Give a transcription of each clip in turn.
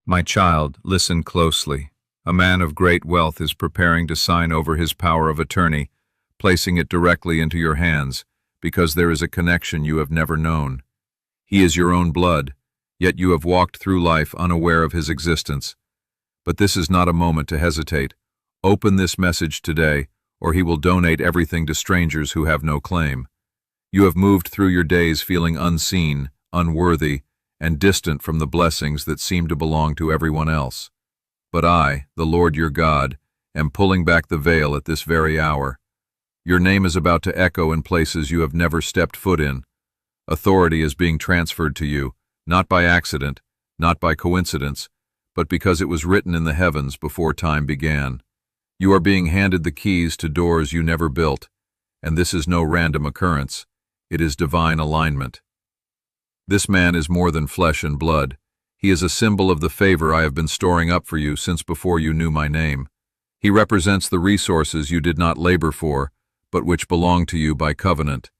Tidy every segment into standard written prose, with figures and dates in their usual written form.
My child, listen closely. A man of great wealth is preparing to sign over his power of attorney, placing it directly into your hands, because there is a connection you have never known. He is your own blood, yet you have walked through life unaware of his existence. But this is not a moment to hesitate. Open this message today, or he will donate everything to strangers who have no claim. You have moved through your days feeling unseen, unworthy, and distant from the blessings that seem to belong to everyone else. But I, the Lord your God, am pulling back the veil at this very hour. Your name is about to echo in places you have never stepped foot in. Authority is being transferred to you, not by accident, not by coincidence, but because it was written in the heavens before time began. You are being handed the keys to doors you never built, and this is no random occurrence. It is divine alignment. This man is more than flesh and blood. He is a symbol of the favor I have been storing up for you since before you knew my name. He represents the resources you did not labor for, but which belong to you by covenant.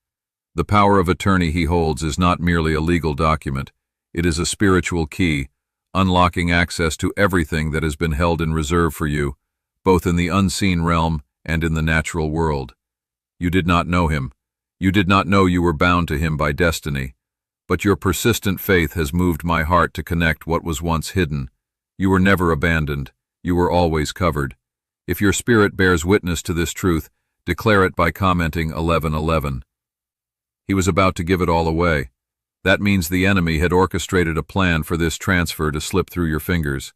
The power of attorney he holds is not merely a legal document. It is a spiritual key, unlocking access to everything that has been held in reserve for you, both in the unseen realm and in the natural world. You did not know him. You did not know you were bound to him by destiny. But your persistent faith has moved my heart to connect what was once hidden. You were never abandoned. You were always covered. If your spirit bears witness to this truth, declare it by commenting 11:11. He was about to give it all away. That means the enemy had orchestrated a plan for this transfer to slip through your fingers.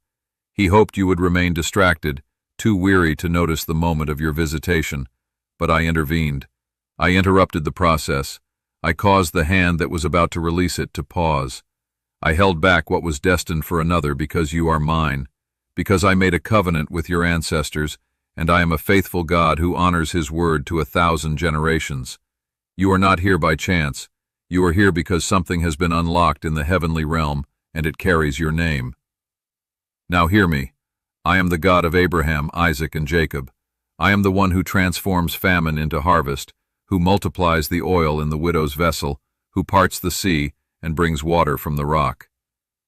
He hoped you would remain distracted, too weary to notice the moment of your visitation. But I intervened. I interrupted the process. I caused the hand that was about to release it to pause. I held back what was destined for another because you are mine, because I made a covenant with your ancestors, and I am a faithful God who honors his word to 1,000 generations. You are not here by chance. You are here because something has been unlocked in the heavenly realm, and it carries your name. Now hear me. I am the God of Abraham, Isaac, and Jacob. I am the one who transforms famine into harvest, who multiplies the oil in the widow's vessel, who parts the sea and brings water from the rock.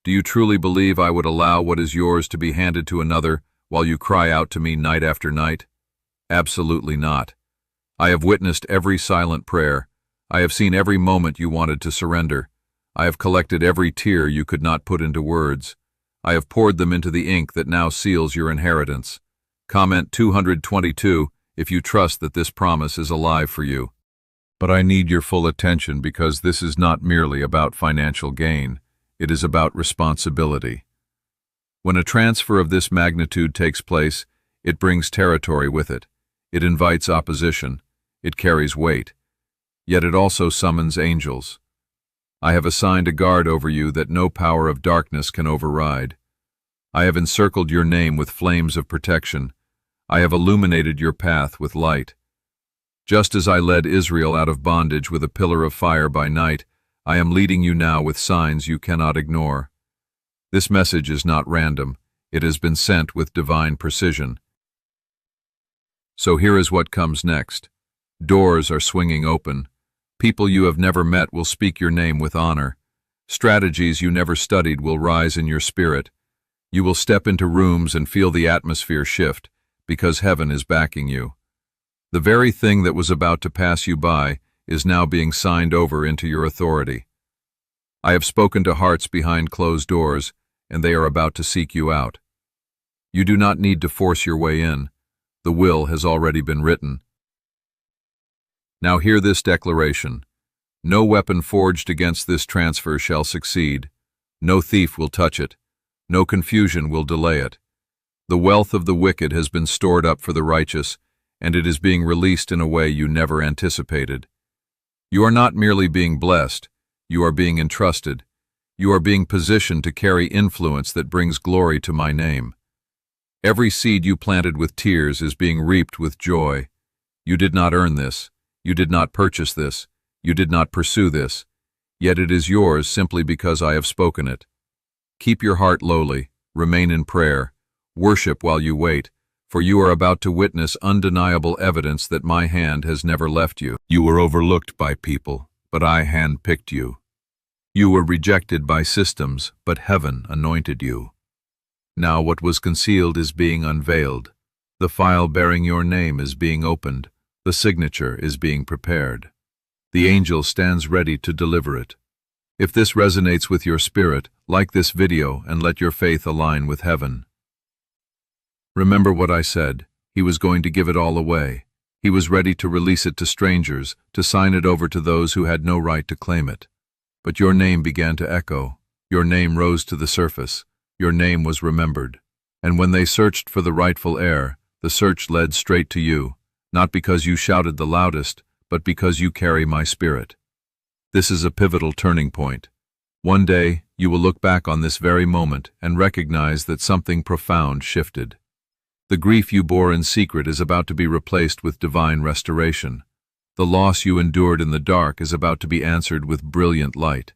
Do you truly believe I would allow what is yours to be handed to another while you cry out to me night after night? Absolutely not. I have witnessed every silent prayer. I have seen every moment you wanted to surrender. I have collected every tear you could not put into words. I have poured them into the ink that now seals your inheritance. Comment 222 if you trust that this promise is alive for you. But I need your full attention because this is not merely about financial gain. It is about responsibility. When a transfer of this magnitude takes place, it brings territory with it. It invites opposition. It carries weight. Yet it also summons angels. I have assigned a guard over you that no power of darkness can override. I have encircled your name with flames of protection. I have illuminated your path with light. Just as I led Israel out of bondage with a pillar of fire by night, I am leading you now with signs you cannot ignore. This message is not random. It has been sent with divine precision. So here is what comes next. Doors are swinging open. People you have never met will speak your name with honor. Strategies you never studied will rise in your spirit. You will step into rooms and feel the atmosphere shift, because heaven is backing you. The very thing that was about to pass you by is now being signed over into your authority. I have spoken to hearts behind closed doors, and they are about to seek you out. You do not need to force your way in. The will has already been written. Now hear this declaration. No weapon forged against this transfer shall succeed. No thief will touch it. No confusion will delay it. The wealth of the wicked has been stored up for the righteous, and it is being released in a way you never anticipated. You are not merely being blessed, you are being entrusted. You are being positioned to carry influence that brings glory to my name. Every seed you planted with tears is being reaped with joy. You did not earn this. You did not purchase this. You did not pursue this. Yet it is yours simply because I have spoken it. Keep your heart lowly. Remain in prayer. Worship while you wait, for you are about to witness undeniable evidence that my hand has never left you. You were overlooked by people, but I handpicked you. You were rejected by systems, but heaven anointed you. Now what was concealed is being unveiled. The file bearing your name is being opened. The signature is being prepared. The angel stands ready to deliver it. If this resonates with your spirit, like this video and let your faith align with heaven. Remember what I said. He was going to give it all away. He was ready to release it to strangers, to sign it over to those who had no right to claim it. But your name began to echo. Your name rose to the surface. Your name was remembered. And when they searched for the rightful heir, the search led straight to you, not because you shouted the loudest, but because you carry my spirit. This is a pivotal turning point. One day, you will look back on this very moment and recognize that something profound shifted. The grief you bore in secret is about to be replaced with divine restoration. The loss you endured in the dark is about to be answered with brilliant light.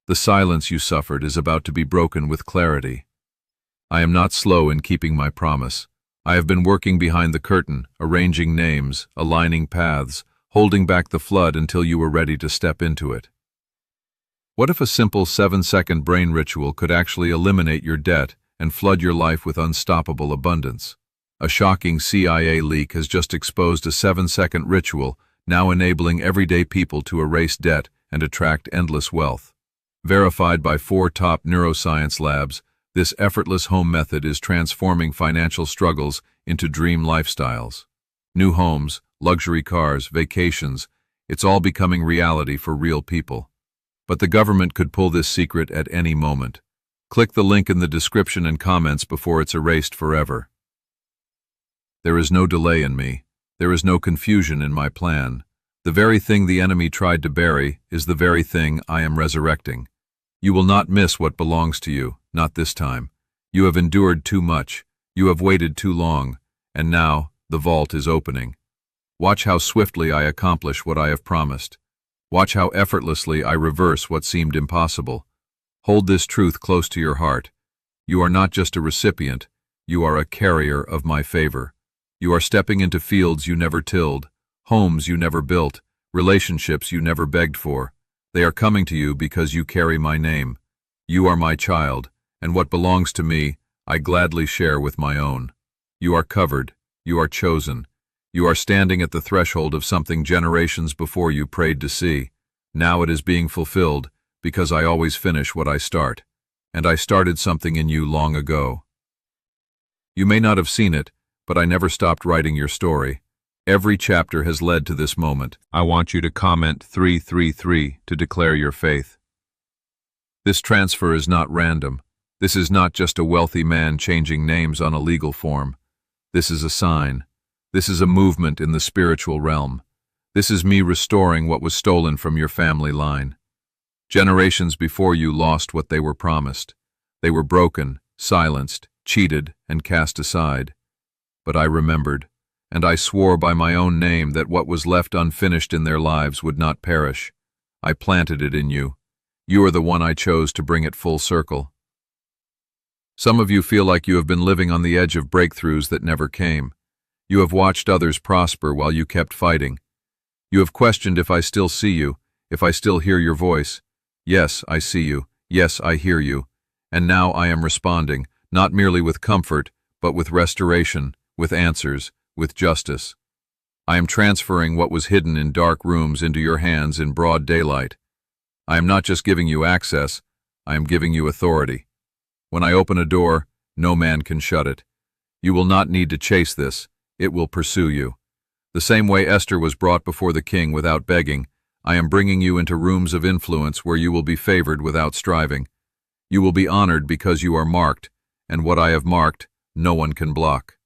The silence you suffered is about to be broken with clarity. I am not slow in keeping my promise. I have been working behind the curtain, arranging names, aligning paths, holding back the flood until you were ready to step into it. What if a simple 7-second brain ritual could actually eliminate your debt and flood your life with unstoppable abundance? A shocking CIA leak has just exposed a 7-second ritual, now enabling everyday people to erase debt and attract endless wealth. Verified by 4 top neuroscience labs, this effortless home method is transforming financial struggles into dream lifestyles. New homes, luxury cars, vacations, it's all becoming reality for real people. But the government could pull this secret at any moment. Click the link in the description and comments before it's erased forever. There is no delay in me. There is no confusion in my plan. The very thing the enemy tried to bury is the very thing I am resurrecting. You will not miss what belongs to you, not this time. You have endured too much. You have waited too long. And now, the vault is opening. Watch how swiftly I accomplish what I have promised. Watch how effortlessly I reverse what seemed impossible. Hold this truth close to your heart. You are not just a recipient, you are a carrier of my favor. You are stepping into fields you never tilled, homes you never built, relationships you never begged for. They are coming to you because you carry my name. You are my child, and what belongs to me, I gladly share with my own. You are covered, you are chosen. You are standing at the threshold of something generations before you prayed to see. Now it is being fulfilled, because I always finish what I start. And I started something in you long ago. You may not have seen it, but I never stopped writing your story. Every chapter has led to this moment. I want you to comment 333 to declare your faith. This transfer is not random. This is not just a wealthy man changing names on a legal form. This is a sign. This is a movement in the spiritual realm. This is me restoring what was stolen from your family line. Generations before you lost what they were promised. They were broken, silenced, cheated, and cast aside. But I remembered, and I swore by my own name that what was left unfinished in their lives would not perish. I planted it in you. You are the one I chose to bring it full circle. Some of you feel like you have been living on the edge of breakthroughs that never came. You have watched others prosper while you kept fighting. You have questioned if I still see you, if I still hear your voice. Yes, I see you. Yes, I hear you. And now I am responding, not merely with comfort, but with restoration, with answers, with justice. I am transferring what was hidden in dark rooms into your hands in broad daylight. I am not just giving you access, I am giving you authority. When I open a door, no man can shut it. You will not need to chase this. It will pursue you. The same way Esther was brought before the king without begging, I am bringing you into rooms of influence where you will be favored without striving. You will be honored because you are marked, and what I have marked, no one can block.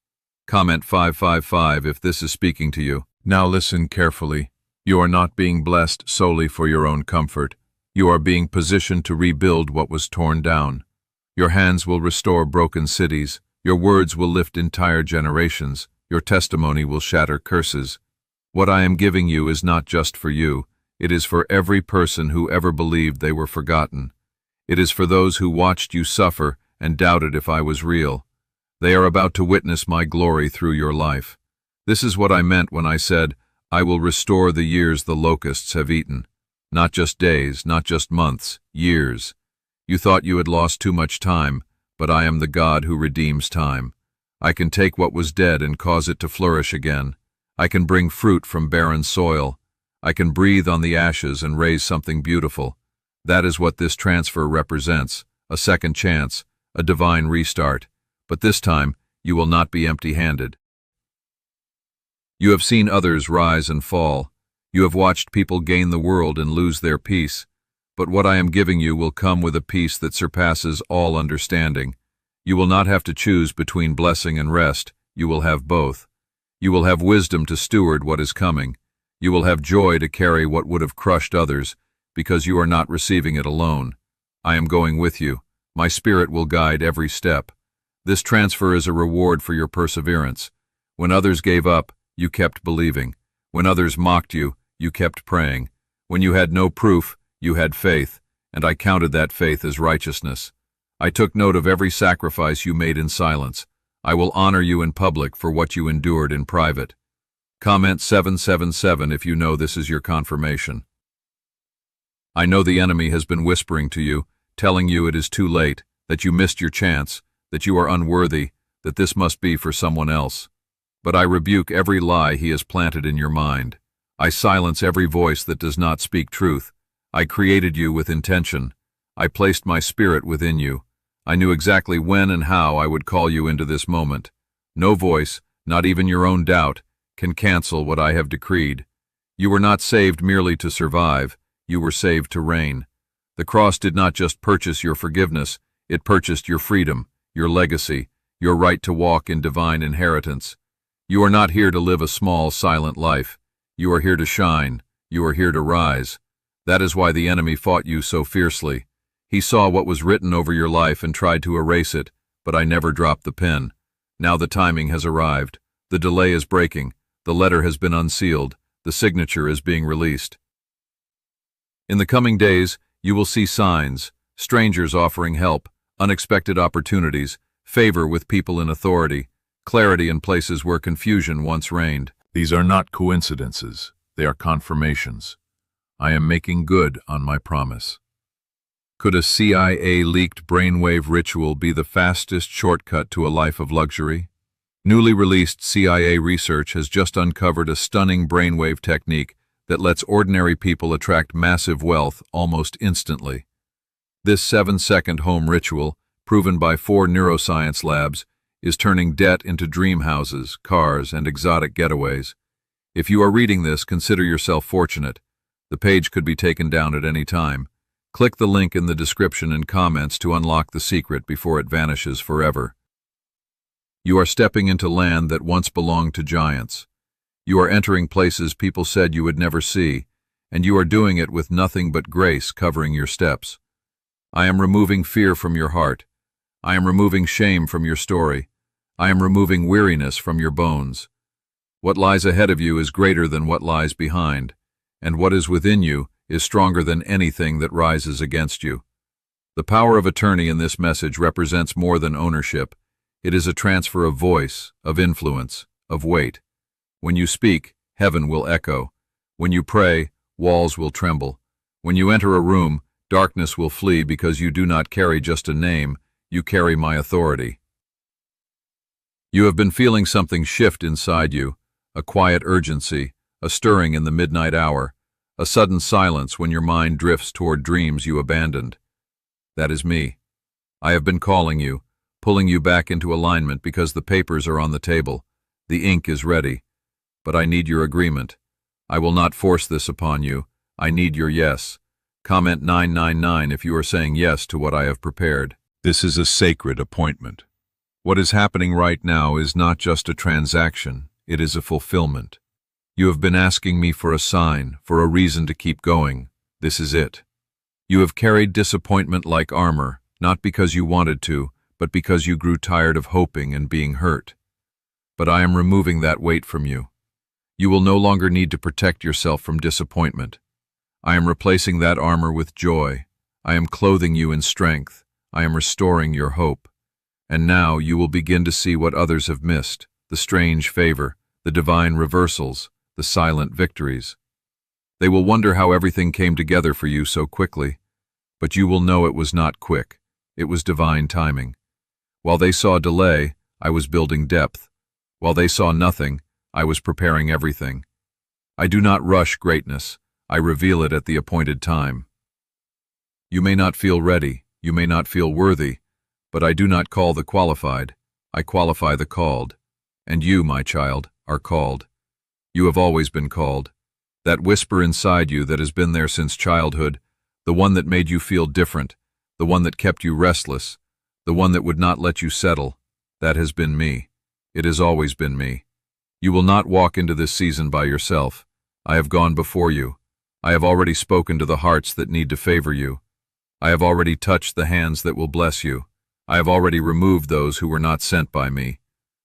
Comment 555 if this is speaking to you. Now listen carefully. You are not being blessed solely for your own comfort. You are being positioned to rebuild what was torn down. Your hands will restore broken cities. Your words will lift entire generations. Your testimony will shatter curses. What I am giving you is not just for you. It is for every person who ever believed they were forgotten. It is for those who watched you suffer and doubted if I was real. They are about to witness my glory through your life. This is what I meant when I said, I will restore the years the locusts have eaten. Not just days, not just months, years. You thought you had lost too much time, but I am the God who redeems time. I can take what was dead and cause it to flourish again. I can bring fruit from barren soil. I can breathe on the ashes and raise something beautiful. That is what this transfer represents, a second chance, a divine restart. But this time, you will not be empty-handed. You have seen others rise and fall. You have watched people gain the world and lose their peace. But what I am giving you will come with a peace that surpasses all understanding. You will not have to choose between blessing and rest. You will have both. You will have wisdom to steward what is coming. You will have joy to carry what would have crushed others, because you are not receiving it alone. I am going with you. My spirit will guide every step. This transfer is a reward for your perseverance. When others gave up, you kept believing. When others mocked you, you kept praying. When you had no proof, you had faith, and I counted that faith as righteousness. I took note of every sacrifice you made in silence. I will honor you in public for what you endured in private. Comment 777 if you know this is your confirmation. I know the enemy has been whispering to you, telling you it is too late, that you missed your chance, that you are unworthy, that this must be for someone else. But I rebuke every lie he has planted in your mind. I silence every voice that does not speak truth. I created you with intention. I placed my spirit within you. I knew exactly when and how I would call you into this moment. No voice, not even your own doubt, can cancel what I have decreed. You were not saved merely to survive. You were saved to reign. The cross did not just purchase your forgiveness, it purchased your freedom, your legacy, your right to walk in divine inheritance. You are not here to live a small, silent life. You are here to shine. You are here to rise. That is why the enemy fought you so fiercely. He saw what was written over your life and tried to erase it, but I never dropped the pen. Now the timing has arrived. The delay is breaking. The letter has been unsealed. The signature is being released. In the coming days, you will see signs, strangers offering help, unexpected opportunities, favor with people in authority, clarity in places where confusion once reigned. These are not coincidences. They are confirmations. I am making good on my promise. Could a CIA-leaked brainwave ritual be the fastest shortcut to a life of luxury? Newly released CIA research has just uncovered a stunning brainwave technique that lets ordinary people attract massive wealth almost instantly. This 7-second home ritual, proven by 4 neuroscience labs, is turning debt into dream houses, cars, and exotic getaways. If you are reading this, consider yourself fortunate. The page could be taken down at any time. Click the link in the description and comments to unlock the secret before it vanishes forever. You are stepping into land that once belonged to giants. You are entering places people said you would never see, and you are doing it with nothing but grace covering your steps. I am removing fear from your heart. I am removing shame from your story. I am removing weariness from your bones. What lies ahead of you is greater than what lies behind, and what is within you is stronger than anything that rises against you. The power of attorney in this message represents more than ownership. It is a transfer of voice, of influence, of weight. When you speak, heaven will echo. When you pray, walls will tremble. When you enter a room, darkness will flee because you do not carry just a name, you carry my authority. You have been feeling something shift inside you, a quiet urgency, a stirring in the midnight hour, a sudden silence when your mind drifts toward dreams you abandoned. That is me. I have been calling you, pulling you back into alignment because the papers are on the table, the ink is ready. But I need your agreement. I will not force this upon you. I need your yes. Comment 999 if you are saying yes to what I have prepared. This is a sacred appointment. What is happening right now is not just a transaction, it is a fulfillment. You have been asking me for a sign, for a reason to keep going. This is it. You have carried disappointment like armor, not because you wanted to, but because you grew tired of hoping and being hurt. But I am removing that weight from you. You will no longer need to protect yourself from disappointment. I am replacing that armor with joy. I am clothing you in strength. I am restoring your hope. And now you will begin to see what others have missed, the strange favor, the divine reversals, the silent victories. They will wonder how everything came together for you so quickly, but you will know it was not quick. It was divine timing. While they saw delay, I was building depth. While they saw nothing, I was preparing everything. I do not rush greatness. I reveal it at the appointed time. You may not feel ready, you may not feel worthy, but I do not call the qualified. I qualify the called. And you, my child, are called. You have always been called. That whisper inside you that has been there since childhood, the one that made you feel different, the one that kept you restless, the one that would not let you settle, that has been me. It has always been me. You will not walk into this season by yourself. I have gone before you. I have already spoken to the hearts that need to favor you. I have already touched the hands that will bless you. I have already removed those who were not sent by me.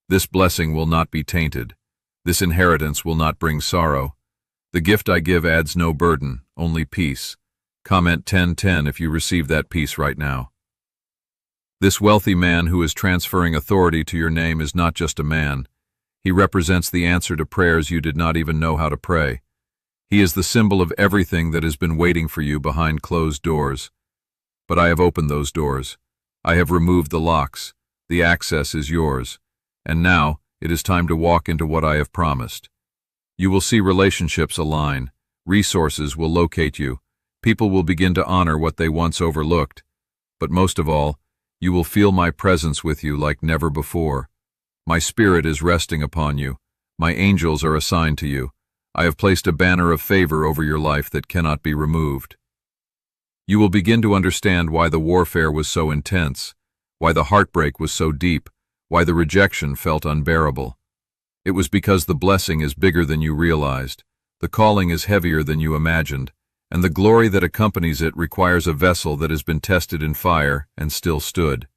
This blessing will not be tainted. This inheritance will not bring sorrow. The gift I give adds no burden, only peace. Comment 1010 if you receive that peace right now. This wealthy man who is transferring authority to your name is not just a man. He represents the answer to prayers you did not even know how to pray. He is the symbol of everything that has been waiting for you behind closed doors. But I have opened those doors. I have removed the locks. The access is yours. And now, it is time to walk into what I have promised. You will see relationships align. Resources will locate you. People will begin to honor what they once overlooked. But most of all, you will feel my presence with you like never before. My spirit is resting upon you. My angels are assigned to you. I have placed a banner of favor over your life that cannot be removed. You will begin to understand why the warfare was so intense, why the heartbreak was so deep, why the rejection felt unbearable. It was because the blessing is bigger than you realized, the calling is heavier than you imagined, and the glory that accompanies it requires a vessel that has been tested in fire and still stood.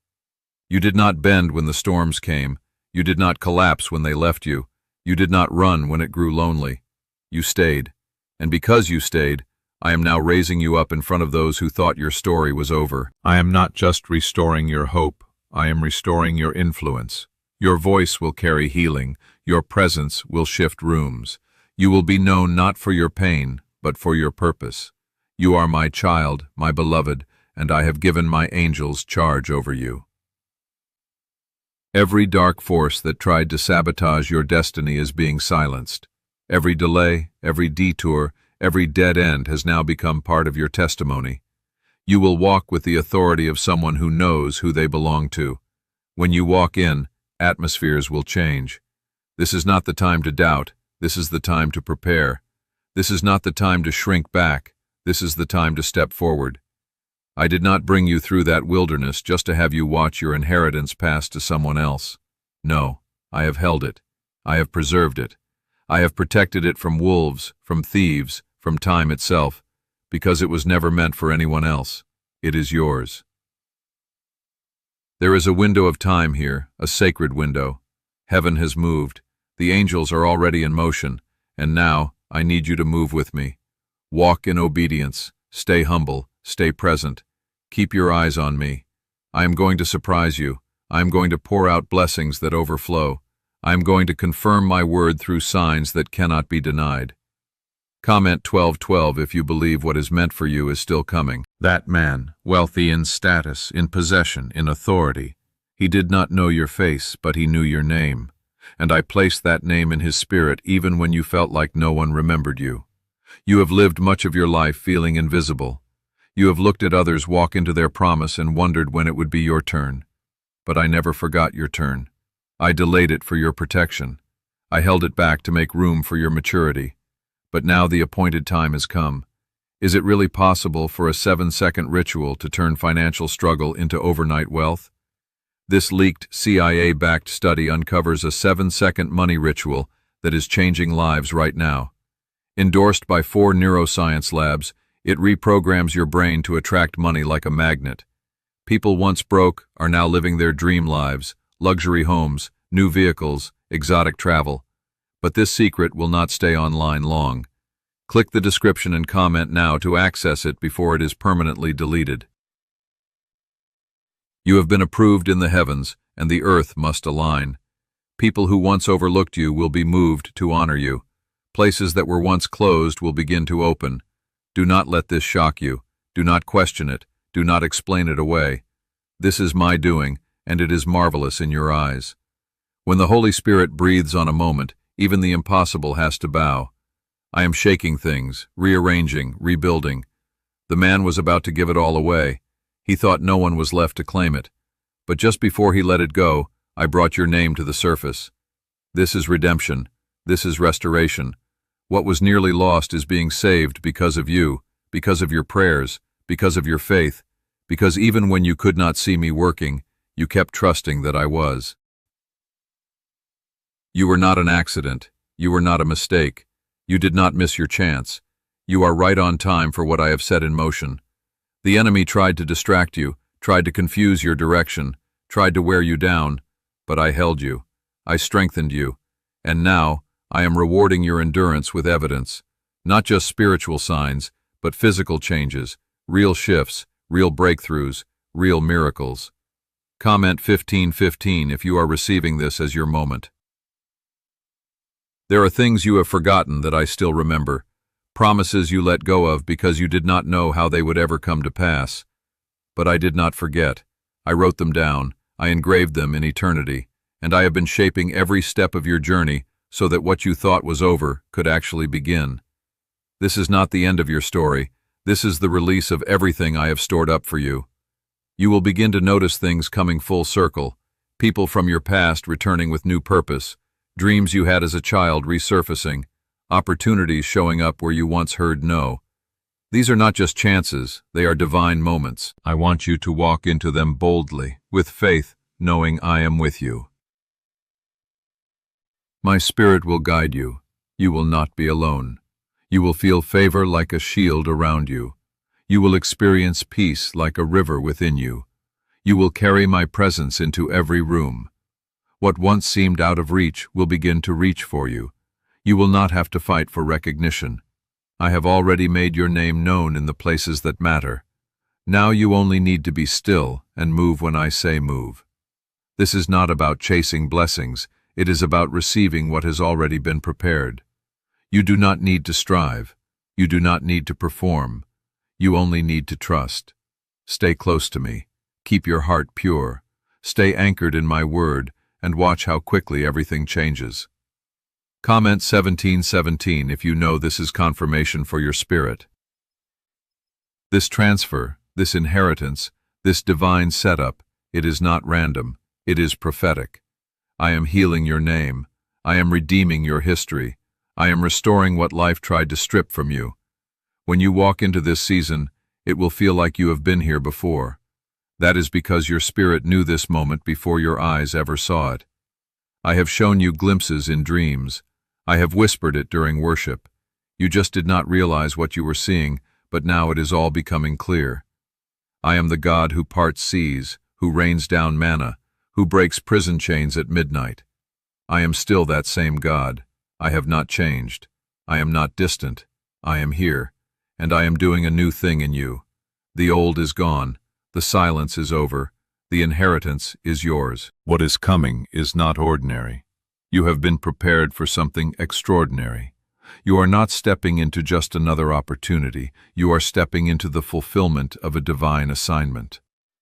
You did not bend when the storms came. You did not collapse when they left you. You did not run when it grew lonely. You stayed. And because you stayed, I am now raising you up in front of those who thought your story was over. I am not just restoring your hope. I am restoring your influence. Your voice will carry healing. Your presence will shift rooms. You will be known not for your pain, but for your purpose. You are my child, my beloved, and I have given my angels charge over you. Every dark force that tried to sabotage your destiny is being silenced. Every delay, every detour, every dead end has now become part of your testimony. You will walk with the authority of someone who knows who they belong to. When you walk in, atmospheres will change. This is not the time to doubt. This is the time to prepare. This is not the time to shrink back. This is the time to step forward. I did not bring you through that wilderness just to have you watch your inheritance pass to someone else. No, I have held it. I have preserved it. I have protected it from wolves, from thieves, from time itself, because it was never meant for anyone else. It is yours. There is a window of time here, a sacred window. Heaven has moved. The angels are already in motion, and now I need you to move with me. Walk in obedience. Stay humble. Stay present. Keep your eyes on me. I am going to surprise you. I am going to pour out blessings that overflow. I am going to confirm my word through signs that cannot be denied. Comment 1212 if you believe what is meant for you is still coming. That man, wealthy in status, in possession, in authority. He did not know your face, but he knew your name. And I placed that name in his spirit even when you felt like no one remembered you. You have lived much of your life feeling invisible. You have looked at others walk into their promise and wondered when it would be your turn. But I never forgot your turn. I delayed it for your protection. I held it back to make room for your maturity. But now the appointed time has come. Is it really possible for a 7-second ritual to turn financial struggle into overnight wealth? This leaked CIA-backed study uncovers a 7-second money ritual that is changing lives right now. Endorsed by 4 neuroscience labs, it reprograms your brain to attract money like a magnet. People once broke are now living their dream lives, luxury homes, new vehicles, exotic travel. But this secret will not stay online long. Click the description and comment now to access it before it is permanently deleted. You have been approved in the heavens, and the earth must align. People who once overlooked you will be moved to honor you. Places that were once closed will begin to open. Do not let this shock you. Do not question it. Do not explain it away. This is my doing, and it is marvelous in your eyes. When the Holy Spirit breathes on a moment, even the impossible has to bow. I am shaking things, rearranging, rebuilding. The man was about to give it all away. He thought no one was left to claim it. But just before he let it go, I brought your name to the surface. This is redemption. This is restoration. What was nearly lost is being saved because of you, because of your prayers, because of your faith, because even when you could not see me working, you kept trusting that I was. You were not an accident. You were not a mistake. You did not miss your chance. You are right on time for what I have set in motion. The enemy tried to distract you, tried to confuse your direction, tried to wear you down, but I held you. I strengthened you. And now, I am rewarding your endurance with evidence. Not just spiritual signs, but physical changes, real shifts, real breakthroughs, real miracles. Comment 1515 if you are receiving this as your moment. There are things you have forgotten that I still remember, promises you let go of because you did not know how they would ever come to pass. But I did not forget. I wrote them down, I engraved them in eternity, and I have been shaping every step of your journey so that what you thought was over could actually begin. This is not the end of your story. This is the release of everything I have stored up for you. You will begin to notice things coming full circle, people from your past returning with new purpose, dreams you had as a child resurfacing, opportunities showing up where you once heard no. These are not just chances, they are divine moments. I want you to walk into them boldly, with faith, knowing I am with you. My Spirit will guide you. You will not be alone. You will feel favor like a shield around you. You will experience peace like a river within you. You will carry my presence into every room. What once seemed out of reach will begin to reach for you. You will not have to fight for recognition. I have already made your name known in the places that matter. Now you only need to be still and move when I say move. This is not about chasing blessings. It is about receiving what has already been prepared. You do not need to strive. You do not need to perform. You only need to trust. Stay close to me. Keep your heart pure. Stay anchored in my word, and watch how quickly everything changes. Comment 1717 if you know this is confirmation for your spirit. This transfer, this inheritance, this divine setup, it is not random, it is prophetic. I am healing your name. I am redeeming your history. I am restoring what life tried to strip from you. When you walk into this season, it will feel like you have been here before. That is because your spirit knew this moment before your eyes ever saw it. I have shown you glimpses in dreams. I have whispered it during worship. You just did not realize what you were seeing, but now it is all becoming clear. I am the God who parts seas, who rains down manna, who breaks prison chains at midnight. I am still that same God. I have not changed. I am not distant. I am here, and I am doing a new thing in you. The old is gone. The silence is over. The inheritance is yours. What is coming is not ordinary. You have been prepared for something extraordinary. You are not stepping into just another opportunity. You are stepping into the fulfillment of a divine assignment.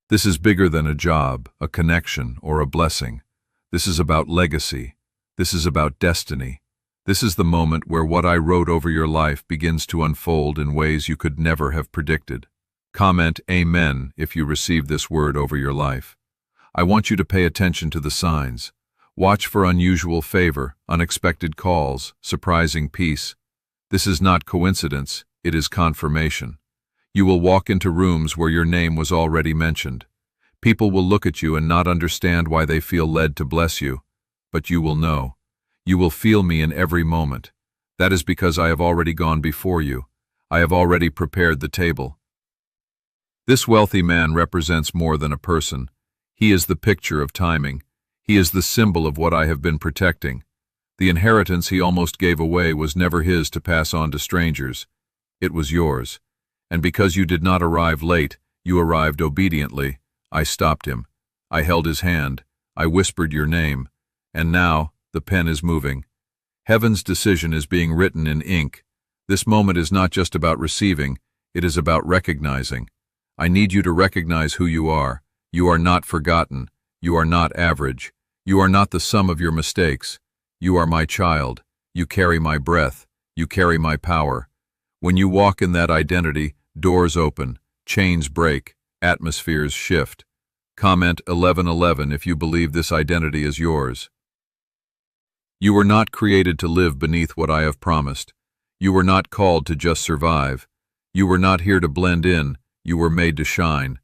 This is bigger than a job, a connection, or a blessing. This is about legacy. This is about destiny. This is the moment where what I wrote over your life begins to unfold in ways you could never have predicted. Comment Amen if you receive this word over your life. I want you to pay attention to the signs. Watch for unusual favor, unexpected calls, surprising peace. This is not coincidence, it is confirmation. You will walk into rooms where your name was already mentioned. People will look at you and not understand why they feel led to bless you, but you will know. You will feel me in every moment. That is because I have already gone before you. I have already prepared the table. This wealthy man represents more than a person. He is the picture of timing. He is the symbol of what I have been protecting. The inheritance he almost gave away was never his to pass on to strangers. It was yours. And because you did not arrive late, you arrived obediently. I stopped him. I held his hand. I whispered your name. And now, the pen is moving. Heaven's decision is being written in ink. This moment is not just about receiving, it is about recognizing. I need you to recognize who you are. You are not forgotten. You are not average. You are not the sum of your mistakes. You are my child. You carry my breath. You carry my power. When you walk in that identity, doors open, chains break, atmospheres shift. Comment 1111 if you believe this identity is yours. You were not created to live beneath what I have promised. You were not called to just survive. You were not here to blend in. You were made to shine.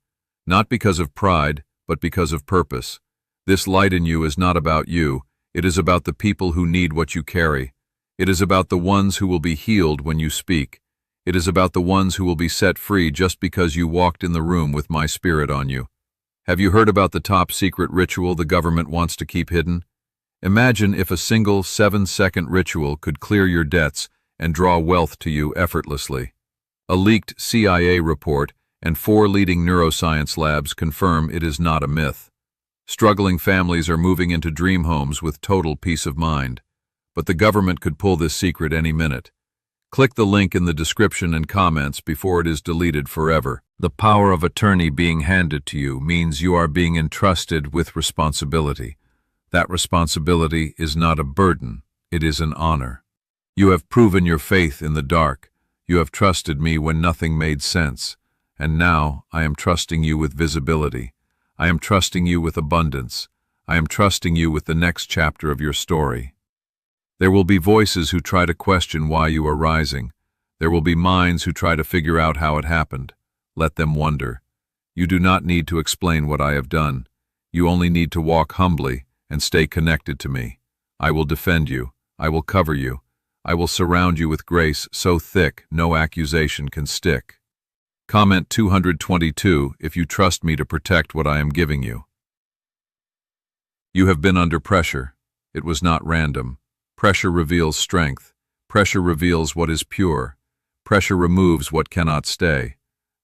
Not because of pride, but because of purpose. This light in you is not about you. It is about the people who need what you carry. It is about the ones who will be healed when you speak. It is about the ones who will be set free just because you walked in the room with my spirit on you. Have you heard about the top secret ritual the government wants to keep hidden? Imagine if a single 7-second ritual could clear your debts and draw wealth to you effortlessly. A leaked CIA report and 4 leading neuroscience labs confirm it is not a myth. Struggling families are moving into dream homes with total peace of mind. But the government could pull this secret any minute. Click the link in the description and comments before it is deleted forever. The power of attorney being handed to you means you are being entrusted with responsibility. That responsibility is not a burden, it is an honor. You have proven your faith in the dark. You have trusted me when nothing made sense. And now I am trusting you with visibility. I am trusting you with abundance. I am trusting you with the next chapter of your story. There will be voices who try to question why you are rising. There will be minds who try to figure out how it happened. Let them wonder. You do not need to explain what I have done. You only need to walk humbly and stay connected to me. I will defend you. I will cover you. I will surround you with grace so thick no accusation can stick. Comment 222 if you trust me to protect what I am giving you. You have been under pressure. It was not random. Pressure reveals strength. Pressure reveals what is pure. Pressure removes what cannot stay.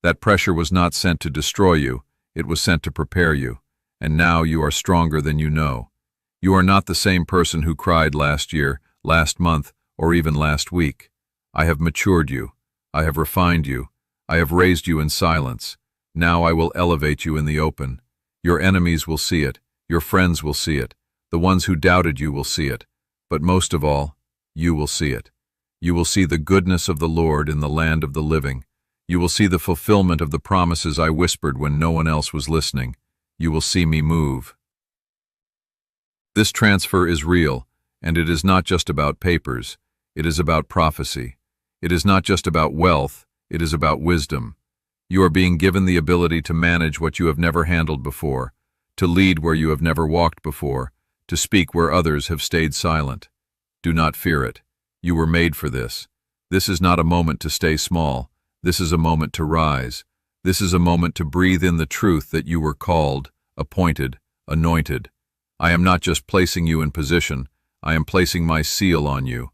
That pressure was not sent to destroy you. It was sent to prepare you. And now you are stronger than you know. You are not the same person who cried last year, last month, or even last week. I have matured you. I have refined you. I have raised you in silence. Now I will elevate you in the open. Your enemies will see it. Your friends will see it. The ones who doubted you will see it. But most of all, you will see it. You will see the goodness of the Lord in the land of the living. You will see the fulfillment of the promises I whispered when no one else was listening. You will see me move. This transfer is real, and it is not just about papers. It is about prophecy. It is not just about wealth. It is about wisdom. You are being given the ability to manage what you have never handled before, to lead where you have never walked before, to speak where others have stayed silent. Do not fear it. You were made for this. This is not a moment to stay small. This is a moment to rise. This is a moment to breathe in the truth that you were called, appointed, anointed. I am not just placing you in position. I am placing my seal on you.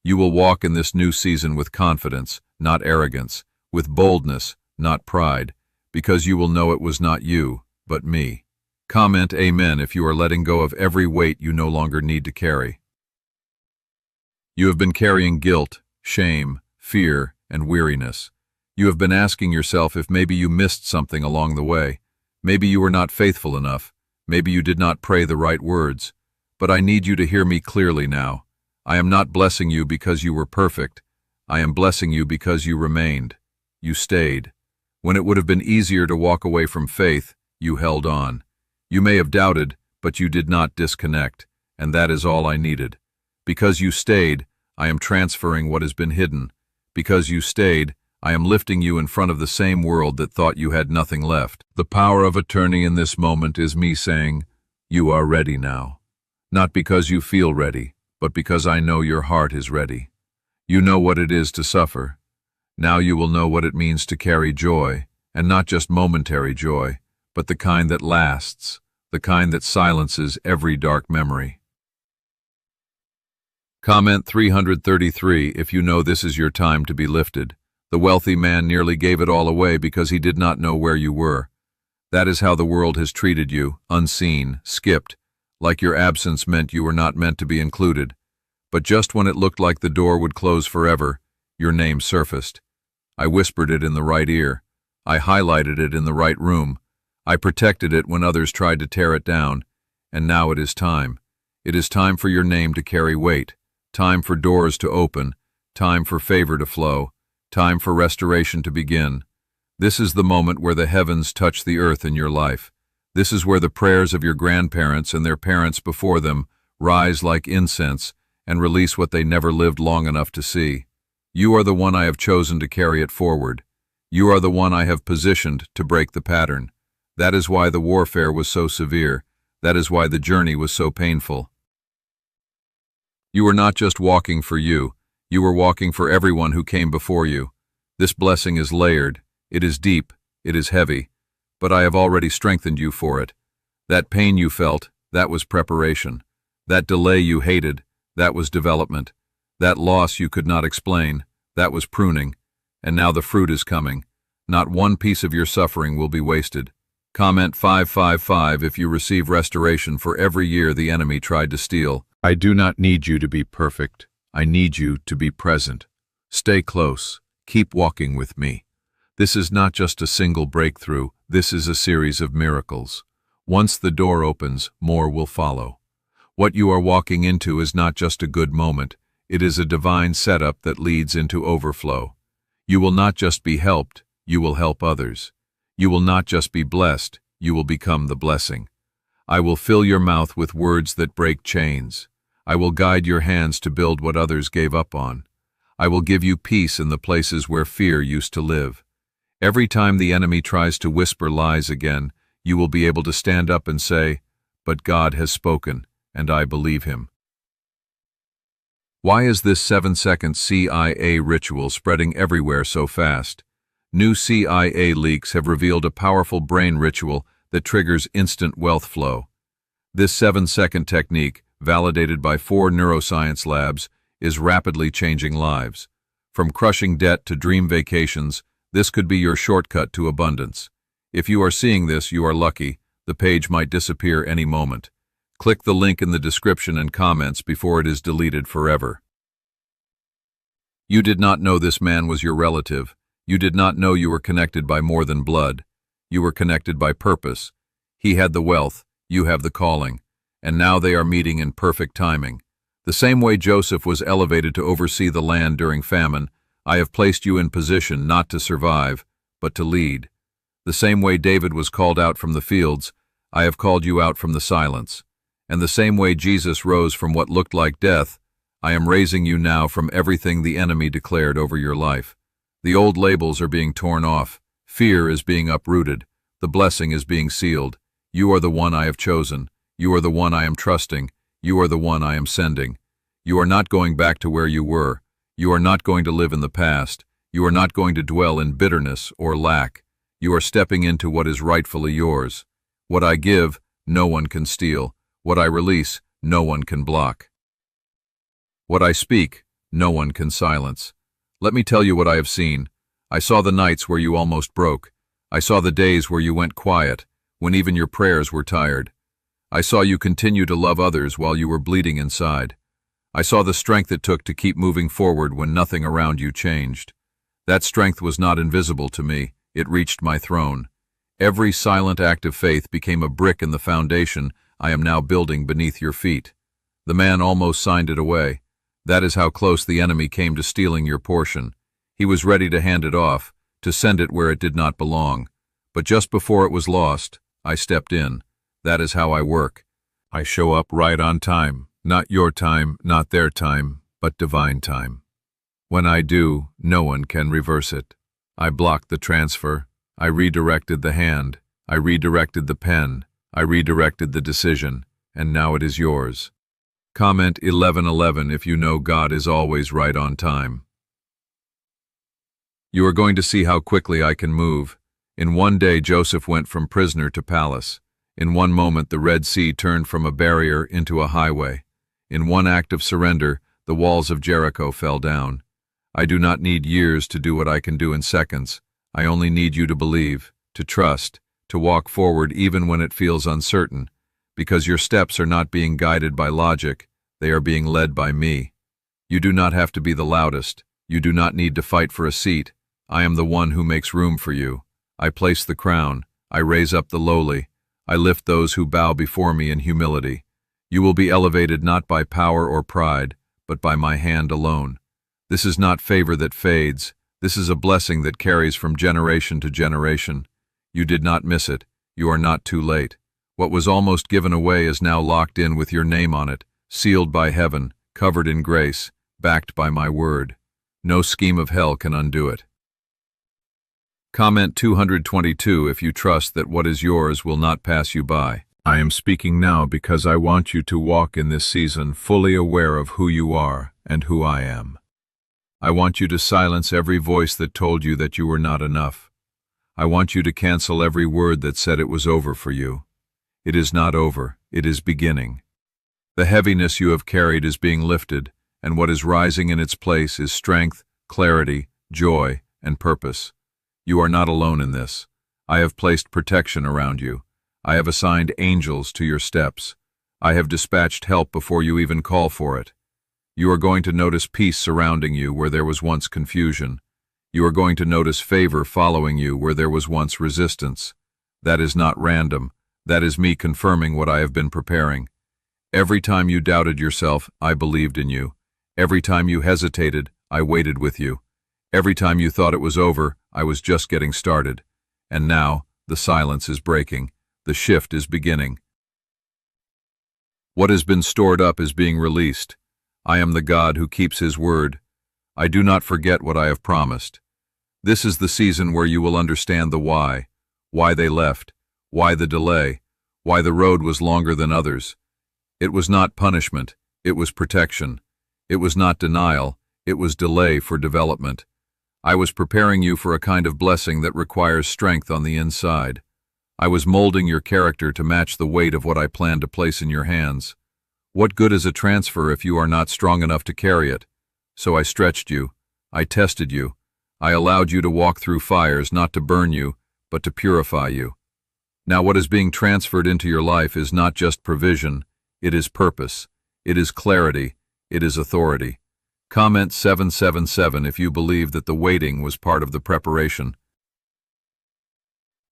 You will walk in this new season with confidence, not arrogance, with boldness, not pride, because you will know it was not you, but me. Comment Amen if you are letting go of every weight you no longer need to carry. You have been carrying guilt, shame, fear, and weariness. You have been asking yourself if maybe you missed something along the way. Maybe you were not faithful enough. Maybe you did not pray the right words. But I need you to hear me clearly now. I am not blessing you because you were perfect. I am blessing you because you remained. You stayed. When it would have been easier to walk away from faith, you held on. You may have doubted, but you did not disconnect, and that is all I needed. Because you stayed, I am transferring what has been hidden. Because you stayed, I am lifting you in front of the same world that thought you had nothing left. The power of attorney in this moment is me saying, you are ready now. Not because you feel ready, but because I know your heart is ready. You know what it is to suffer. Now you will know what it means to carry joy, and not just momentary joy, but the kind that lasts, the kind that silences every dark memory. Comment 333 if you know this is your time to be lifted. The wealthy man nearly gave it all away because he did not know where you were. That is how the world has treated you, unseen, skipped, like your absence meant you were not meant to be included. But just when it looked like the door would close forever, your name surfaced. I whispered it in the right ear. I highlighted it in the right room. I protected it when others tried to tear it down, and now it is time. It is time for your name to carry weight, time for doors to open, time for favor to flow, time for restoration to begin. This is the moment where the heavens touch the earth in your life. This is where the prayers of your grandparents and their parents before them rise like incense and release what they never lived long enough to see. You are the one I have chosen to carry it forward. You are the one I have positioned to break the pattern. That is why the warfare was so severe. That is why the journey was so painful. You were not just walking for you. You were walking for everyone who came before you. This blessing is layered. It is deep. It is heavy. But I have already strengthened you for it. That pain you felt, that was preparation. That delay you hated, that was development. That loss you could not explain, that was pruning. And now the fruit is coming. Not one piece of your suffering will be wasted. Comment 555 if you receive restoration for every year the enemy tried to steal. I do not need you to be perfect. I need you to be present. Stay close. Keep walking with me. This is not just a single breakthrough. This is a series of miracles. Once the door opens, more will follow. What you are walking into is not just a good moment. It is a divine setup that leads into overflow. You will not just be helped, you will help others. You will not just be blessed, you will become the blessing. I will fill your mouth with words that break chains. I will guide your hands to build what others gave up on. I will give you peace in the places where fear used to live. Every time the enemy tries to whisper lies again, you will be able to stand up and say, "But God has spoken, and I believe him." Why is this 7-second CIA ritual spreading everywhere so fast? New CIA leaks have revealed a powerful brain ritual that triggers instant wealth flow. This 7-second technique, validated by 4 neuroscience labs, is rapidly changing lives. From crushing debt to dream vacations, this could be your shortcut to abundance. If you are seeing this, you are lucky. The page might disappear any moment. Click the link in the description and comments before it is deleted forever. You did not know this man was your relative. You did not know you were connected by more than blood. You were connected by purpose. He had the wealth, you have the calling, and now they are meeting in perfect timing. The same way Joseph was elevated to oversee the land during famine, I have placed you in position not to survive, but to lead. The same way David was called out from the fields, I have called you out from the silence. And the same way Jesus rose from what looked like death, I am raising you now from everything the enemy declared over your life. The old labels are being torn off. Fear is being uprooted. The blessing is being sealed. You are the one I have chosen. You are the one I am trusting. You are the one I am sending. You are not going back to where you were. You are not going to live in the past. You are not going to dwell in bitterness or lack. You are stepping into what is rightfully yours. What I give, no one can steal. What I release, no one can block. What I speak, no one can silence. Let me tell you what I have seen. I saw the nights where you almost broke. I saw the days where you went quiet, when even your prayers were tired. I saw you continue to love others while you were bleeding inside. I saw the strength it took to keep moving forward when nothing around you changed. That strength was not invisible to me. It reached my throne. Every silent act of faith became a brick in the foundation I am now building beneath your feet. The man almost signed it away. That is how close the enemy came to stealing your portion. He was ready to hand it off, to send it where it did not belong. But just before it was lost, I stepped in. That is how I work. I show up right on time. Not your time, not their time, but divine time. When I do, no one can reverse it. I blocked the transfer. I redirected the hand. I redirected the pen. I redirected the decision. And now it is yours. Comment 1111 if you know God is always right on time. You are going to see how quickly I can move. In one day, Joseph went from prisoner to palace. In one moment, the Red Sea turned from a barrier into a highway. In one act of surrender, the walls of Jericho fell down. I do not need years to do what I can do in seconds. I only need you to believe, to trust, to walk forward even when it feels uncertain, because your steps are not being guided by logic, they are being led by me. You do not have to be the loudest. You do not need to fight for a seat. I am the one who makes room for you. I place the crown. I raise up the lowly. I lift those who bow before me in humility. You will be elevated not by power or pride, but by my hand alone. This is not favor that fades. This is a blessing that carries from generation to generation. You did not miss it. You are not too late. What was almost given away is now locked in with your name on it, sealed by heaven, covered in grace, backed by my word. No scheme of hell can undo it. Comment 222 if you trust that what is yours will not pass you by. I am speaking now because I want you to walk in this season fully aware of who you are and who I am. I want you to silence every voice that told you that you were not enough. I want you to cancel every word that said it was over for you. It is not over, it is beginning. The heaviness you have carried is being lifted, and what is rising in its place is strength, clarity, joy, and purpose. You are not alone in this. I have placed protection around you. I have assigned angels to your steps. I have dispatched help before you even call for it. You are going to notice peace surrounding you where there was once confusion. You are going to notice favor following you where there was once resistance. That is not random. That is me confirming what I have been preparing. Every time you doubted yourself, I believed in you. Every time you hesitated, I waited with you. Every time you thought it was over, I was just getting started. And now, the silence is breaking. The shift is beginning. What has been stored up is being released. I am the God who keeps his word. I do not forget what I have promised. This is the season where you will understand the why they left, why the delay, why the road was longer than others. It was not punishment, it was protection. It was not denial, it was delay for development. I was preparing you for a kind of blessing that requires strength on the inside. I was molding your character to match the weight of what I planned to place in your hands. What good is a transfer if you are not strong enough to carry it? So I stretched you. I tested you. I allowed you to walk through fires not to burn you, but to purify you. Now what is being transferred into your life is not just provision, it is purpose, it is clarity, it is authority. Comment 777 if you believe that the waiting was part of the preparation.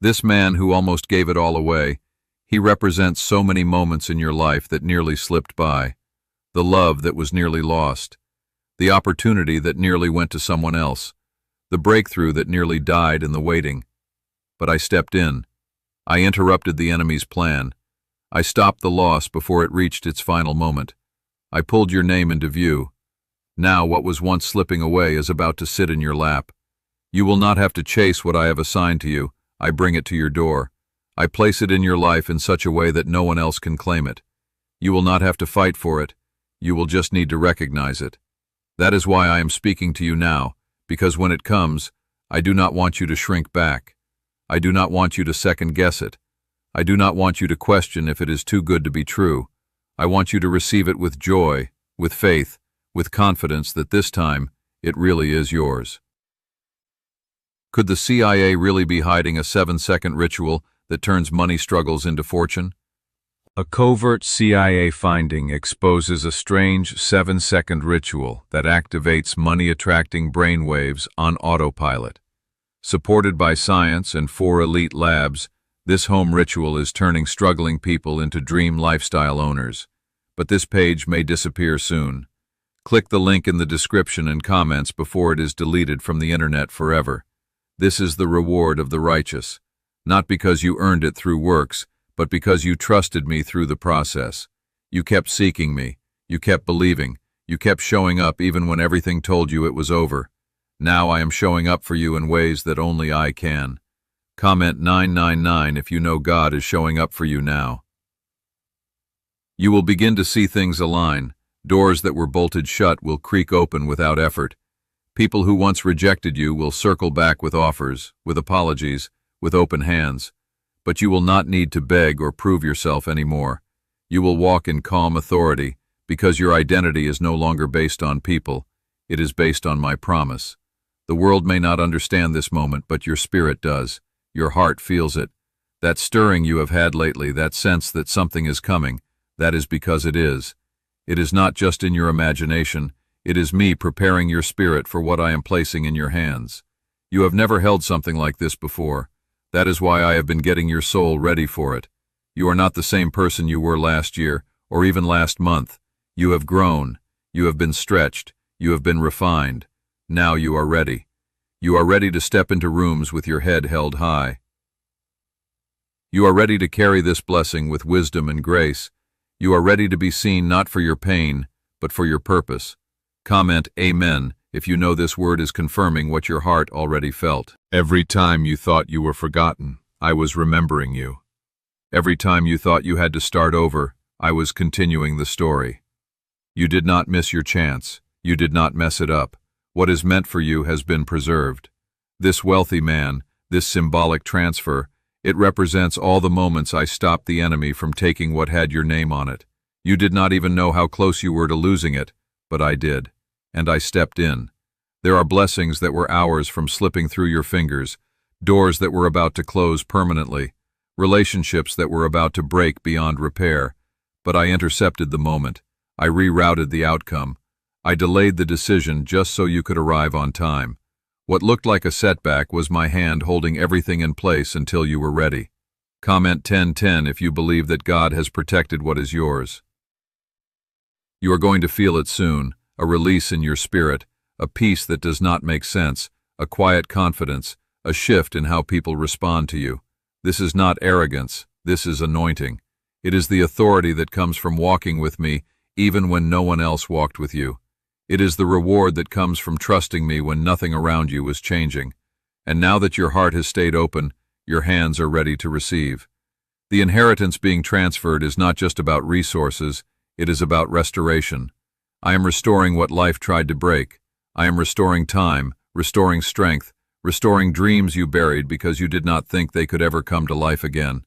This man who almost gave it all away, he represents so many moments in your life that nearly slipped by, the love that was nearly lost, the opportunity that nearly went to someone else, the breakthrough that nearly died in the waiting. But I stepped in. I interrupted the enemy's plan. I stopped the loss before it reached its final moment. I pulled your name into view. Now what was once slipping away is about to sit in your lap. You will not have to chase what I have assigned to you. I bring it to your door. I place it in your life in such a way that no one else can claim it. You will not have to fight for it. You will just need to recognize it. That is why I am speaking to you now, because when it comes, I do not want you to shrink back. I do not want you to second-guess it. I do not want you to question if it is too good to be true. I want you to receive it with joy, with faith, with confidence that this time, it really is yours. Could the CIA really be hiding a 7-second ritual that turns money struggles into fortune? A covert CIA finding exposes a strange 7-second ritual that activates money-attracting brainwaves on autopilot. Supported by science and 4 elite labs, this home ritual is turning struggling people into dream lifestyle owners. But this page may disappear soon. Click the link in the description and comments before it is deleted from the internet forever. This is the reward of the righteous, not because you earned it through works, but because you trusted me through the process. You kept seeking me, you kept believing, you kept showing up even when everything told you it was over. Now I am showing up for you in ways that only I can. Comment 999 if you know God is showing up for you now. You will begin to see things align. Doors that were bolted shut will creak open without effort. People who once rejected you will circle back with offers, with apologies, with open hands. But you will not need to beg or prove yourself anymore. You will walk in calm authority, because your identity is no longer based on people. It is based on my promise. The world may not understand this moment, but your spirit does. Your heart feels it. That stirring you have had lately, that sense that something is coming, that is because it is. It is not just in your imagination. It is me preparing your spirit for what I am placing in your hands. You have never held something like this before. That is why I have been getting your soul ready for it. You are not the same person you were last year, or even last month. You have grown. You have been stretched. You have been refined. Now you are ready. You are ready to step into rooms with your head held high. You are ready to carry this blessing with wisdom and grace. You are ready to be seen not for your pain, but for your purpose. Comment Amen if you know this word is confirming what your heart already felt. Every time you thought you were forgotten, I was remembering you. Every time you thought you had to start over, I was continuing the story. You did not miss your chance. You did not mess it up. What is meant for you has been preserved. This wealthy man, this symbolic transfer, it represents all the moments I stopped the enemy from taking what had your name on it. You did not even know how close you were to losing it, but I did. And I stepped in. There are blessings that were hours from slipping through your fingers, doors that were about to close permanently, relationships that were about to break beyond repair. But I intercepted the moment. I rerouted the outcome. I delayed the decision just so you could arrive on time. What looked like a setback was my hand holding everything in place until you were ready. Comment 1010 if you believe that God has protected what is yours. You are going to feel it soon, a release in your spirit, a peace that does not make sense, a quiet confidence, a shift in how people respond to you. This is not arrogance, this is anointing. It is the authority that comes from walking with me even when no one else walked with you. It is the reward that comes from trusting me when nothing around you was changing. And now that your heart has stayed open, your hands are ready to receive. The inheritance being transferred is not just about resources, it is about restoration. I am restoring what life tried to break. I am restoring time, restoring strength, restoring dreams you buried because you did not think they could ever come to life again.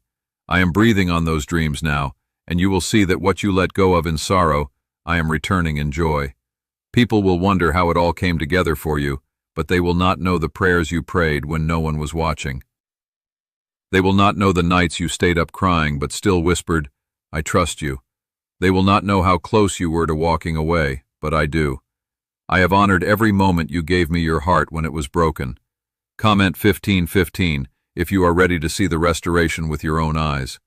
I am breathing on those dreams now, and you will see that what you let go of in sorrow, I am returning in joy. People will wonder how it all came together for you, but they will not know the prayers you prayed when no one was watching. They will not know the nights you stayed up crying but still whispered, "I trust you." They will not know how close you were to walking away, but I do. I have honored every moment you gave me your heart when it was broken. Comment 1515 if you are ready to see the restoration with your own eyes.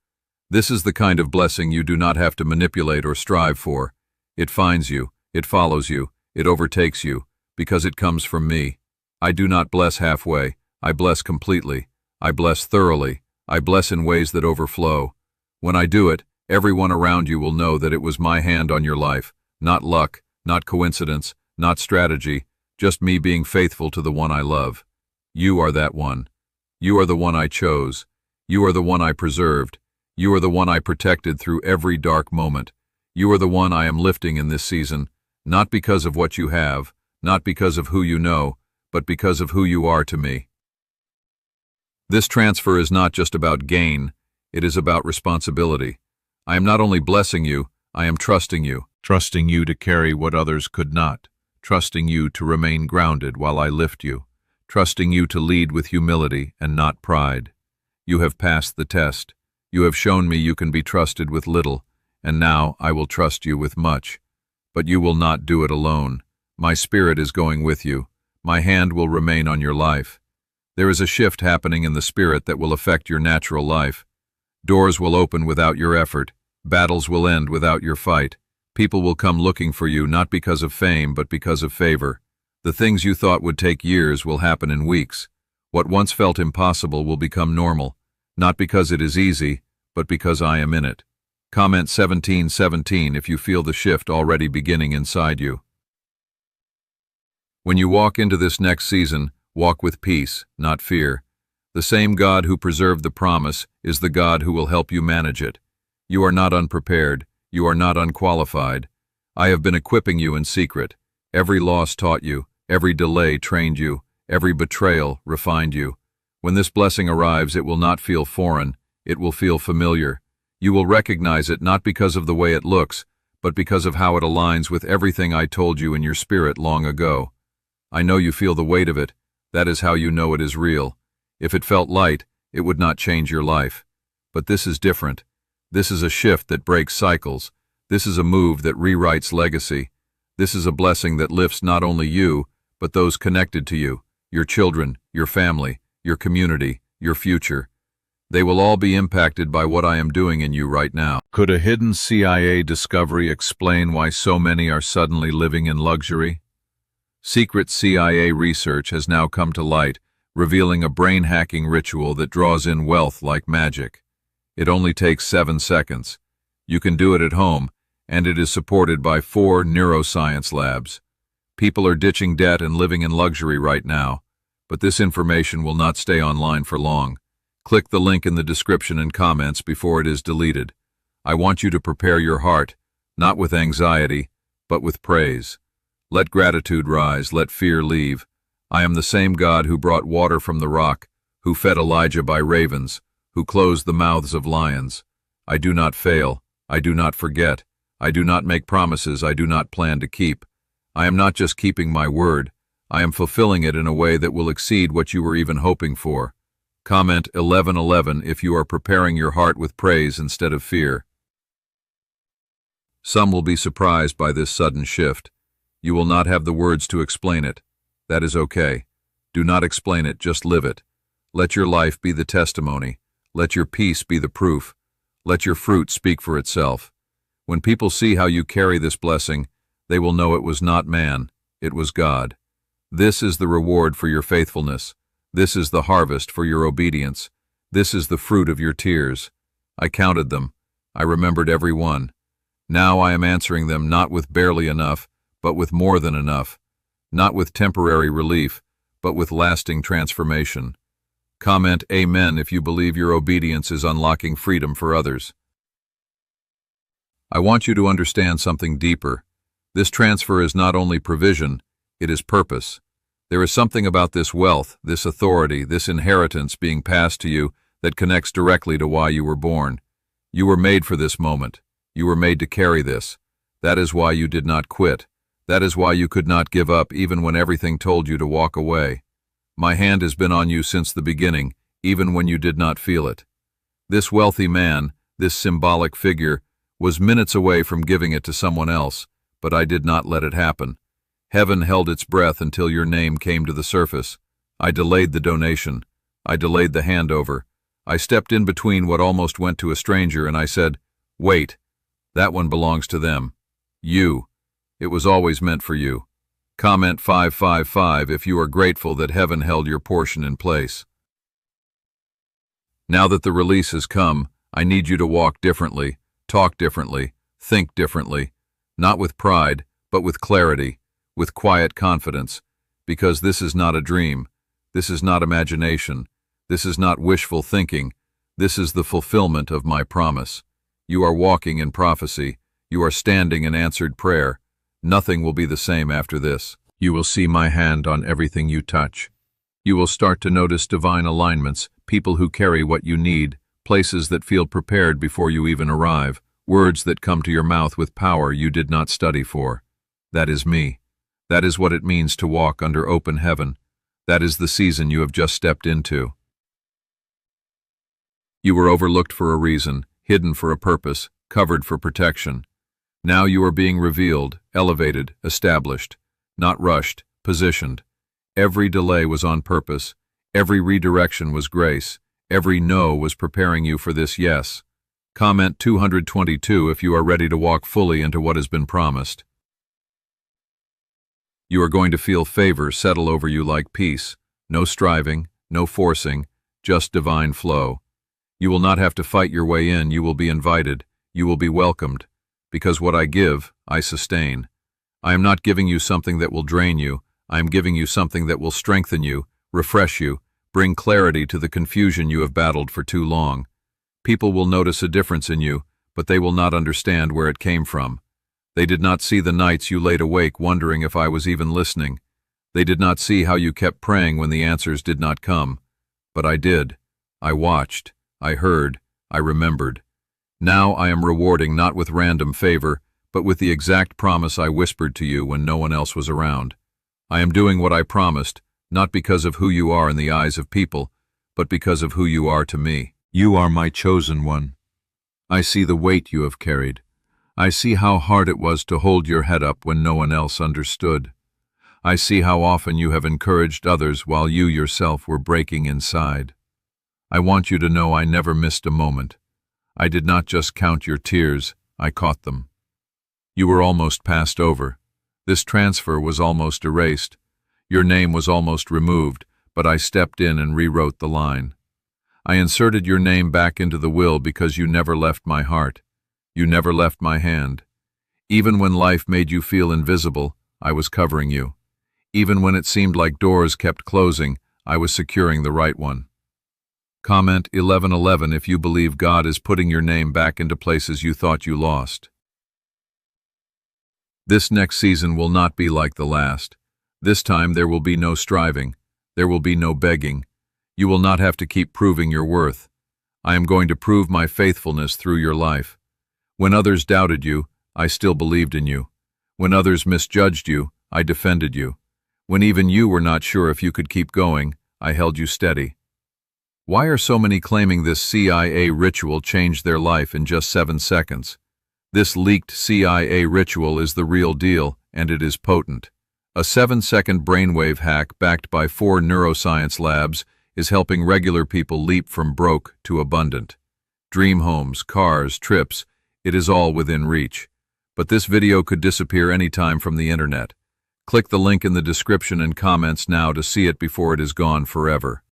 This is the kind of blessing you do not have to manipulate or strive for. It finds you, it follows you, it overtakes you, because it comes from me. I do not bless halfway, I bless completely, I bless thoroughly, I bless in ways that overflow. When I do it, everyone around you will know that it was my hand on your life, not luck, not coincidence, not strategy, just me being faithful to the one I love. You are that one. You are the one I chose. You are the one I preserved. You are the one I protected through every dark moment. You are the one I am lifting in this season, not because of what you have, not because of who you know, but because of who you are to me. This transfer is not just about gain, it is about responsibility. I am not only blessing you, I am trusting you to carry what others could not, trusting you to remain grounded while I lift you, trusting you to lead with humility and not pride. You have passed the test. You have shown me you can be trusted with little, and now I will trust you with much. But you will not do it alone. My spirit is going with you. My hand will remain on your life. There is a shift happening in the spirit that will affect your natural life. Doors will open without your effort. Battles will end without your fight. People will come looking for you not because of fame but because of favor. The things you thought would take years will happen in weeks. What once felt impossible will become normal, not because it is easy, but because I am in it. Comment 1717 if you feel the shift already beginning inside you. When you walk into this next season, walk with peace, not fear. The same God who preserved the promise is the God who will help you manage it. You are not unprepared. You are not unqualified. I have been equipping you in secret. Every loss taught you. Every delay trained you. Every betrayal refined you. When this blessing arrives, it will not feel foreign. It will feel familiar. You will recognize it not because of the way it looks, but because of how it aligns with everything I told you in your spirit long ago. I know you feel the weight of it. That is how you know it is real. If it felt light, it would not change your life. But this is different. This is a shift that breaks cycles. This is a move that rewrites legacy. This is a blessing that lifts not only you, but those connected to you, your children, your family, your community, your future. They will all be impacted by what I am doing in you right now. Could a hidden CIA discovery explain why so many are suddenly living in luxury? Secret CIA research has now come to light, revealing a brain-hacking ritual that draws in wealth like magic. It only takes 7 seconds. You can do it at home, and it is supported by 4 neuroscience labs. People are ditching debt and living in luxury right now, but this information will not stay online for long. Click the link in the description and comments before it is deleted. I want you to prepare your heart, not with anxiety, but with praise. Let gratitude rise, let fear leave. I am the same God who brought water from the rock, who fed Elijah by ravens, who closed the mouths of lions. I do not fail, I do not forget, I do not make promises I do not plan to keep. I am not just keeping my word, I am fulfilling it in a way that will exceed what you were even hoping for. Comment 1111 if you are preparing your heart with praise instead of fear. Some will be surprised by this sudden shift. You will not have the words to explain it. That is okay. Do not explain it, just live it. Let your life be the testimony. Let your peace be the proof. Let your fruit speak for itself. When people see how you carry this blessing, they will know it was not man, it was God. This is the reward for your faithfulness. This is the harvest for your obedience. This is the fruit of your tears. I counted them. I remembered every one. Now I am answering them not with barely enough, but with more than enough. Not with temporary relief, but with lasting transformation. Comment Amen if you believe your obedience is unlocking freedom for others. I want you to understand something deeper. This transfer is not only provision, it is purpose. There is something about this wealth, this authority, this inheritance being passed to you that connects directly to why you were born. You were made for this moment. You were made to carry this. That is why you did not quit. That is why you could not give up even when everything told you to walk away. My hand has been on you since the beginning, even when you did not feel it. This wealthy man, this symbolic figure, was minutes away from giving it to someone else, but I did not let it happen. Heaven held its breath until your name came to the surface. I delayed the donation. I delayed the handover. I stepped in between what almost went to a stranger and I said, "Wait, that one belongs to them. You. It was always meant for you." Comment 555 if you are grateful that heaven held your portion in place. Now that the release has come, I need you to walk differently, talk differently, think differently, not with pride, but with clarity, with quiet confidence, because this is not a dream, this is not imagination, this is not wishful thinking, this is the fulfillment of my promise. You are walking in prophecy, you are standing in answered prayer. Nothing will be the same after this. You will see my hand on everything you touch. You will start to notice divine alignments, people who carry what you need, places that feel prepared before you even arrive, words that come to your mouth with power you did not study for. That is me. That is what it means to walk under open heaven. That is the season you have just stepped into. You were overlooked for a reason, hidden for a purpose, covered for protection. Now you are being revealed, elevated, established, not rushed, positioned. Every delay was on purpose. Every redirection was grace. Every no was preparing you for this yes. Comment 222 if you are ready to walk fully into what has been promised. You are going to feel favor settle over you like peace. No striving, no forcing, just divine flow. You will not have to fight your way in. You will be invited. You will be welcomed. Because what I give, I sustain. I am not giving you something that will drain you. I am giving you something that will strengthen you, refresh you, bring clarity to the confusion you have battled for too long. People will notice a difference in you, but they will not understand where it came from. They did not see the nights you laid awake wondering if I was even listening. They did not see how you kept praying when the answers did not come. But I did. I watched. I heard. I remembered. Now I am rewarding not with random favor, but with the exact promise I whispered to you when no one else was around. I am doing what I promised, not because of who you are in the eyes of people, but because of who you are to me. You are my chosen one. I see the weight you have carried. I see how hard it was to hold your head up when no one else understood. I see how often you have encouraged others while you yourself were breaking inside. I want you to know I never missed a moment. I did not just count your tears, I caught them. You were almost passed over. This transfer was almost erased. Your name was almost removed, but I stepped in and rewrote the line. I inserted your name back into the will because you never left my heart. You never left my hand. Even when life made you feel invisible, I was covering you. Even when it seemed like doors kept closing, I was securing the right one. Comment 1111 if you believe God is putting your name back into places you thought you lost. This next season will not be like the last. This time there will be no striving. There will be no begging. You will not have to keep proving your worth. I am going to prove my faithfulness through your life. When others doubted you, I still believed in you. When others misjudged you, I defended you. When even you were not sure if you could keep going, I held you steady. Why are so many claiming this CIA ritual changed their life in just 7 seconds? This leaked CIA ritual is the real deal, and it is potent. A 7-second brainwave hack backed by 4 neuroscience labs is helping regular people leap from broke to abundant. Dream homes, cars, trips, it is all within reach. But this video could disappear anytime from the internet. Click the link in the description and comments now to see it before it is gone forever.